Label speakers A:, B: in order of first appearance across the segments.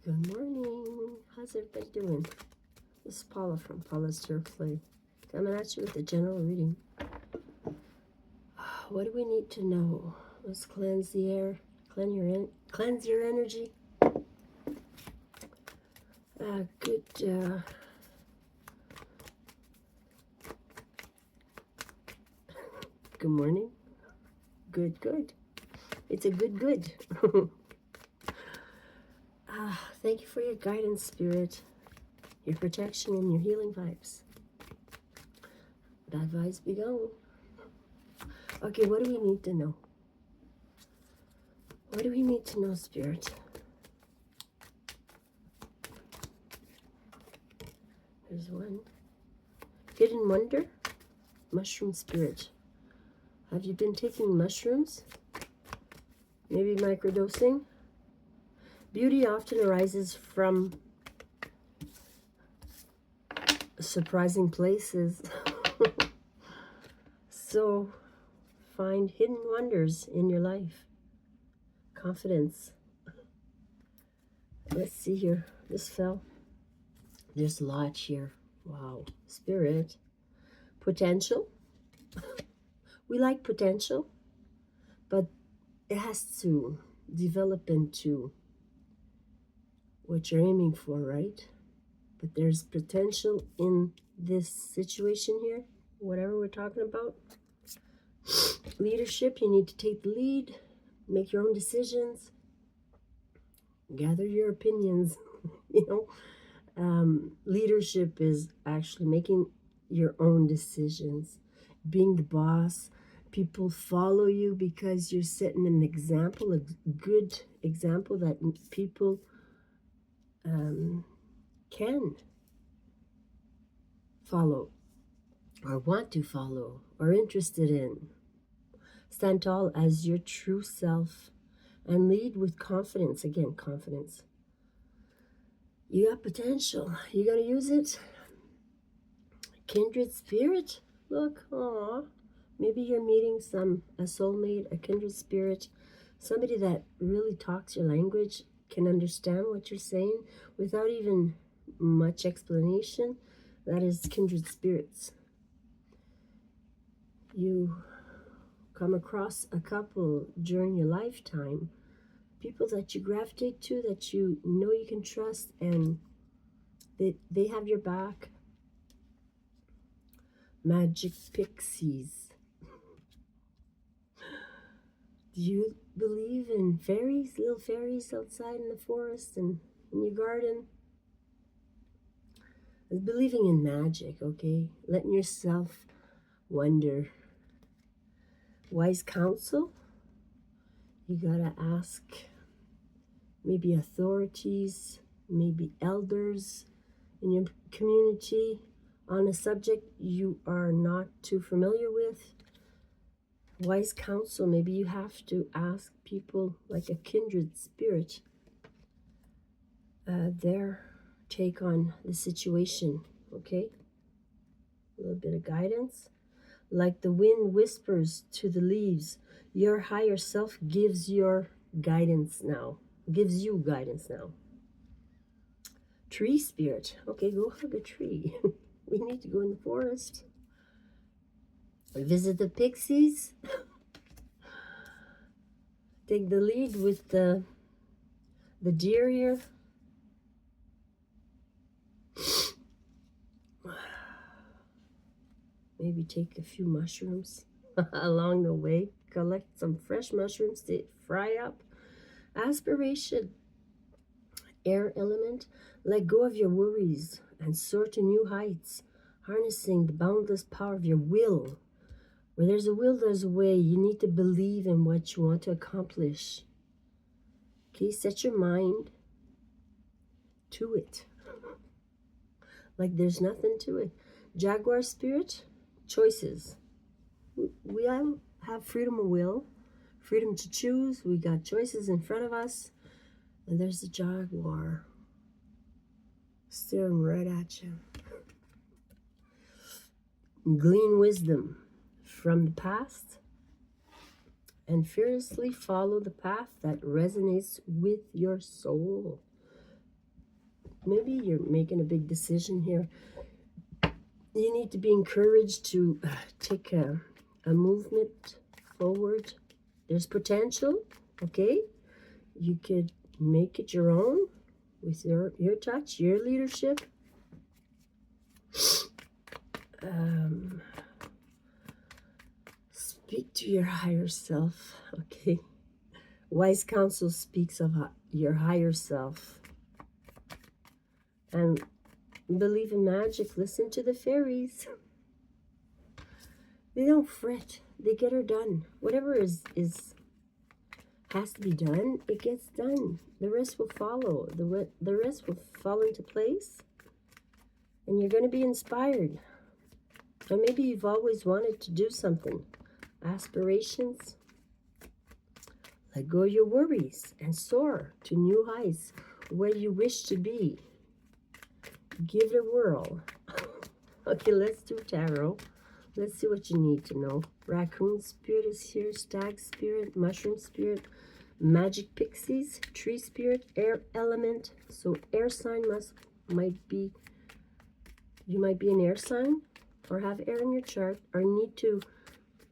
A: Good morning. How's everybody doing? This is Paula from Paula's Tarot Play. Coming at you with a general reading. What do we need to know? Let's cleanse the air, cleanse your energy. Good morning. Good. It's a good. Thank you for your guidance, Spirit, your protection, and your healing vibes. Bad vibes be gone. Okay, what do we need to know? What do we need to know, Spirit? There's one. Hidden Wonder, Mushroom Spirit. Have you been taking mushrooms? Maybe microdosing? Beauty often arises from surprising places. So find hidden wonders in your life. Confidence. Let's see here. This fell. There's a lot here. Wow. Spirit. Potential. We like potential, but it has to develop into what you're aiming for, right? But there's potential in this situation here, whatever we're talking about. Leadership, you need to take the lead, make your own decisions, gather your opinions. Leadership is actually making your own decisions, being the boss. People follow you because you're setting an example, a good example that people can follow or want to follow or interested in. Stand tall as your true self and lead with confidence. Again, confidence. You got potential. You got to use it. Kindred spirit. Look, maybe you're meeting a soulmate, a kindred spirit, somebody that really talks your language, can understand what you're saying without even much explanation. That is kindred spirits. You come across a couple during your lifetime, people that you gravitate to, that you know you can trust, and they have your back. Magic pixies. Do you believe in fairies, little fairies outside in the forest and in your garden? It's believing in magic, okay? Letting yourself wonder. Wise counsel? You gotta ask maybe authorities, maybe elders in your community on a subject you are not too familiar with. Wise counsel, maybe you have to ask people like a kindred spirit, their take on the situation, okay? A little bit of guidance. Like the wind whispers to the leaves, your higher self gives you guidance now. Tree spirit. Okay, go hug a tree. We need to go in the forest. Visit the pixies. Take the lead with the deer here. Maybe take a few mushrooms along the way. Collect some fresh mushrooms to fry up. Aspiration. Air element. Let go of your worries and soar to new heights, harnessing the boundless power of your will. Where there's a will, there's a way. You need to believe in what you want to accomplish. Okay, set your mind to it. Like there's nothing to it. Jaguar spirit, choices. We all have freedom of will, freedom to choose. We got choices in front of us. And there's the jaguar staring right at you. Glean wisdom from the past and fearlessly follow the path that resonates with your soul. maybe you're making a big decision here. You need to be encouraged to take a movement forward. There's potential, okay? You could make it your own with your touch, your leadership. Speak to your higher self, okay? Wise counsel speaks of your higher self. And believe in magic. Listen to the fairies. They don't fret. They get her done. Whatever is has to be done, it gets done. The rest will follow. The rest will fall into place. And you're going to be inspired. Or maybe you've always wanted to do something. Aspirations. Let go of your worries and soar to new heights where you wish to be. Give it a whirl. Okay, let's do tarot. Let's see what you need to know. Raccoon spirit is here. Stag spirit, mushroom spirit, magic pixies, tree spirit, air element. So air sign might be, you might be an air sign or have air in your chart, or need to,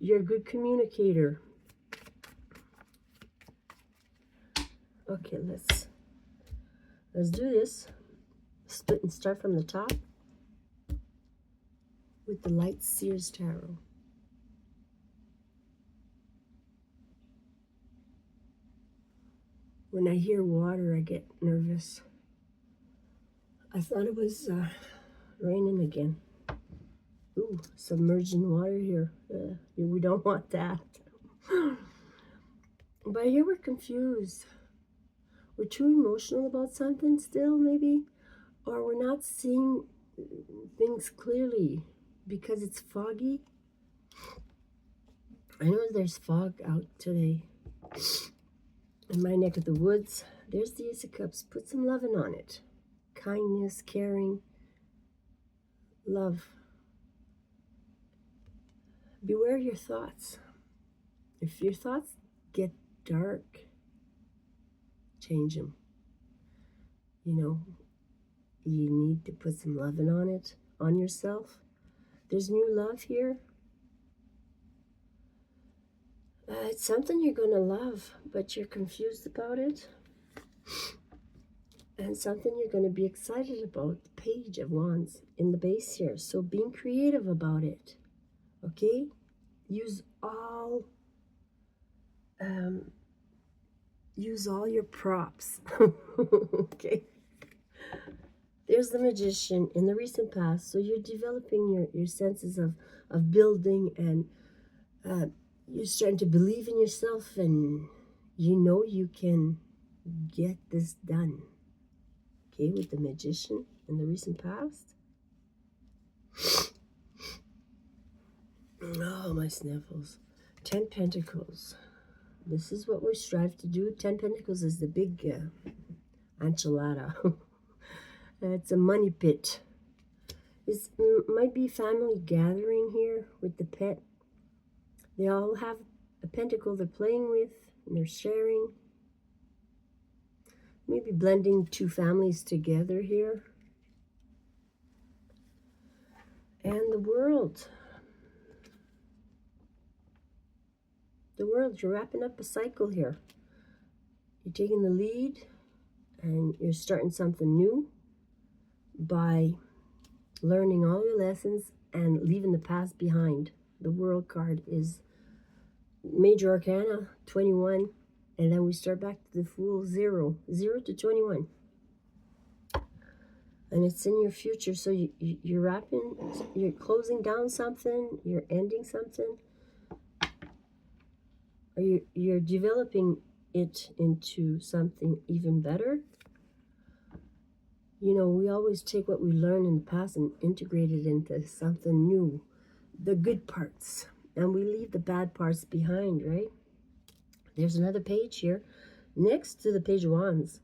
A: you're a good communicator. Okay, let's do this. Split and start from the top with the Light Seers Tarot. When I hear water, I get nervous. I thought it was raining again. Ooh, submerging water here. We don't want that. But here we're confused. We're too emotional about something still, maybe. Or we're not seeing things clearly because it's foggy. I know there's fog out today. In my neck of the woods, there's the Ace of Cups. Put some loving on it. Kindness, caring, love. Beware your thoughts. If your thoughts get dark, change them. You know, you need to put some loving on it, on yourself. There's new love here. It's something you're going to love, but you're confused about it. And something you're going to be excited about. The Page of Wands in the base here. So being creative about it. Okay? Use all your props. Okay? There's the Magician in the recent past. So you're developing your senses of building, and you're starting to believe in yourself, and you know you can get this done. Okay, with the Magician in the recent past. Oh, my sniffles. 10 Pentacles. This is what we strive to do. 10 Pentacles is the big enchilada. It's a money pit. It might be family gathering here with the pet. They all have a pentacle they're playing with, and they're sharing. Maybe blending two families together here. And the world. The world, you're wrapping up a cycle here. You're taking the lead, and you're starting something new by learning all your lessons and leaving the past behind. The World card is Major Arcana, 21. And then we start back to the Fool, 0 to 21. And it's in your future. So you're wrapping, you're closing down something, you're ending something. Or you're developing it into something even better. You know, we always take what we learned in the past and integrate it into something new. The good parts. And we leave the bad parts behind, right? There's another page here. Next to the Page of Wands,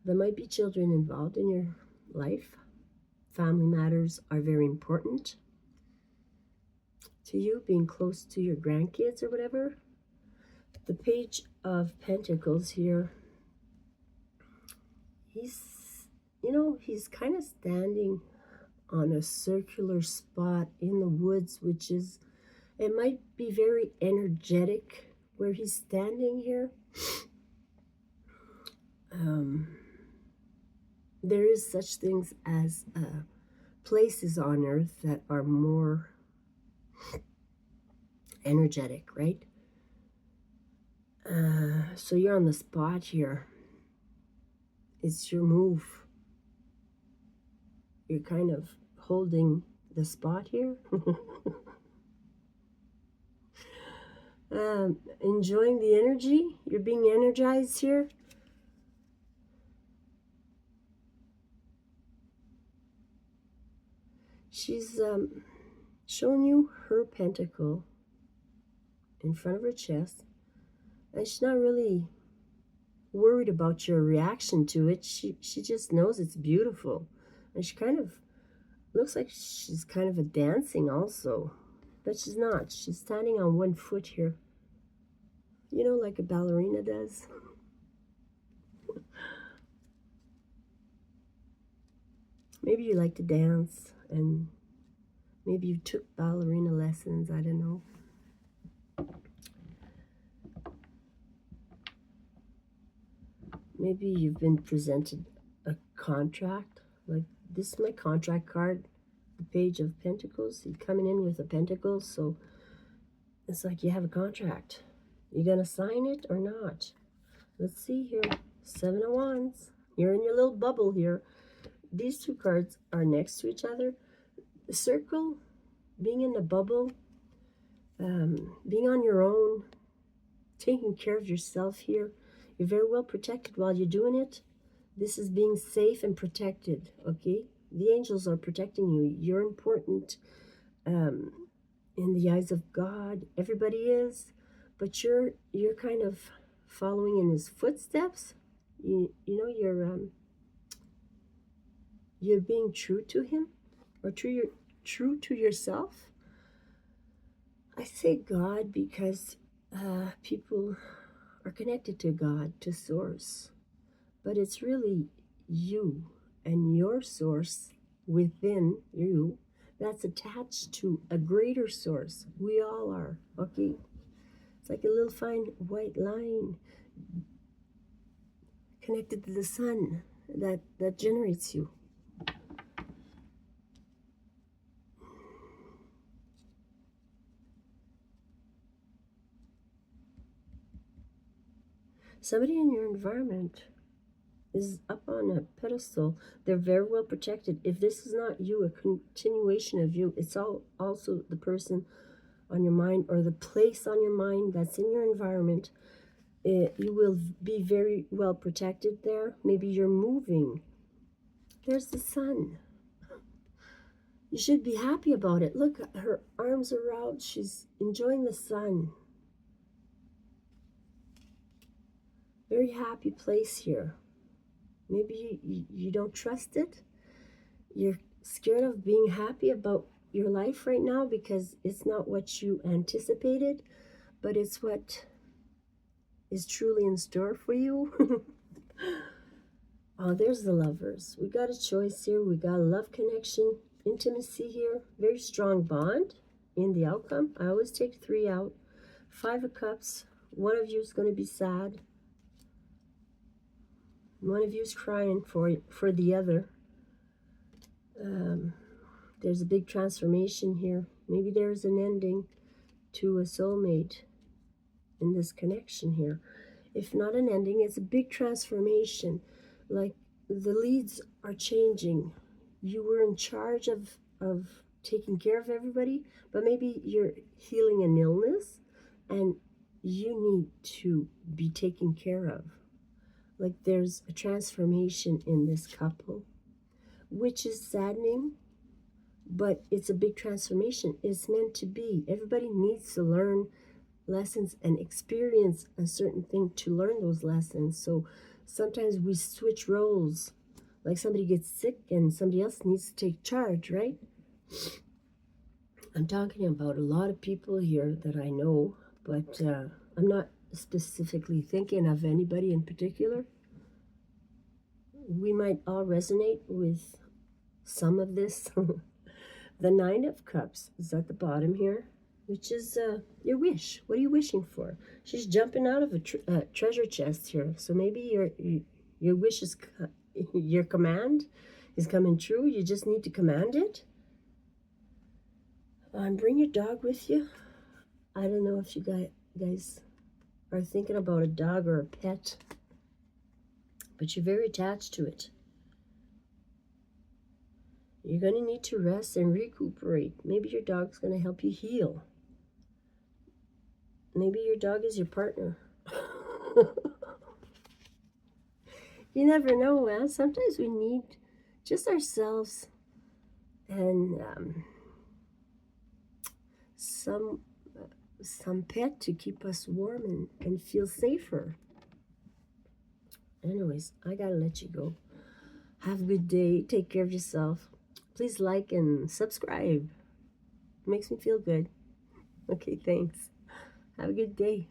A: there might be children involved in your life. Family matters are very important to you, being close to your grandkids or whatever. The Page of Pentacles here, he's you know, he's kind of standing on a circular spot in the woods, which is, it might be very energetic where he's standing here. Um, there is such things as places on earth that are more energetic, right? So you're on the spot here. It's your move. You're kind of holding the spot here. Enjoying the energy. You're being energized here. She's showing you her pentacle in front of her chest, and she's not really worried about your reaction to it. She just knows it's beautiful, and she kind of looks like she's kind of a dancing also, but she's not. She's standing on one foot here, you know, like a ballerina does. Maybe you like to dance, and maybe you took ballerina lessons, I don't know. Maybe you've been presented a contract, like this is my contract card, the Page of Pentacles. You're coming in with a pentacle, so it's like you have a contract. You gonna sign it or not? Let's see here. 7 of Wands. You're in your little bubble here. These two cards are next to each other. The circle, being in the bubble, being on your own, taking care of yourself here. You're very well protected while you're doing it. This is being safe and protected, okay? The angels are protecting you. You're important in the eyes of God. Everybody is, but you're kind of following in his footsteps. You know, you're being true to him, or true to yourself. I say God because people are connected to God, to source, but it's really you and your source within you that's attached to a greater source. We all are, okay? It's like a little fine white line connected to the sun that generates you. Somebody in your environment is up on a pedestal. They're very well protected. If this is not you, a continuation of you, it's also the person on your mind or the place on your mind that's in your environment. You will be very well protected there. Maybe you're moving. There's the sun. You should be happy about it. Look, her arms are out. She's enjoying the sun. Very happy place here. Maybe you don't trust it. You're scared of being happy about your life right now because it's not what you anticipated, but it's what is truly in store for you. Oh, there's the Lovers. We got a choice here. We got a love connection, intimacy here, very strong bond in the outcome. I always take 3 out. 5 of Cups. One of you is going to be sad. One of you is crying for the other. There's a big transformation here. Maybe there's an ending to a soulmate in this connection here. If not an ending, it's a big transformation. Like the leads are changing. You were in charge of taking care of everybody, but maybe you're healing an illness and you need to be taken care of. Like there's a transformation in this couple, which is saddening, but it's a big transformation. It's meant to be. Everybody needs to learn lessons and experience a certain thing to learn those lessons. So sometimes we switch roles. Like somebody gets sick and somebody else needs to take charge, right? I'm talking about a lot of people here that I know, but I'm not specifically thinking of anybody in particular. we might all resonate with some of this. The Nine of Cups is at the bottom here, which is your wish. What are you wishing for? She's jumping out of a treasure chest here. So maybe your wish is, your command is coming true. You just need to command it. Bring your dog with you. I don't know if you guys are thinking about a dog or a pet, but you're very attached to it. You're going to need to rest and recuperate. Maybe your dog's going to help you heal. Maybe your dog is your partner. You never know, man. Sometimes we need just ourselves and some pet to keep us warm and feel safer. Anyways, I gotta let you go. Have a good day. Take care of yourself. Please like and subscribe. It makes me feel good. Okay, thanks. Have a good day.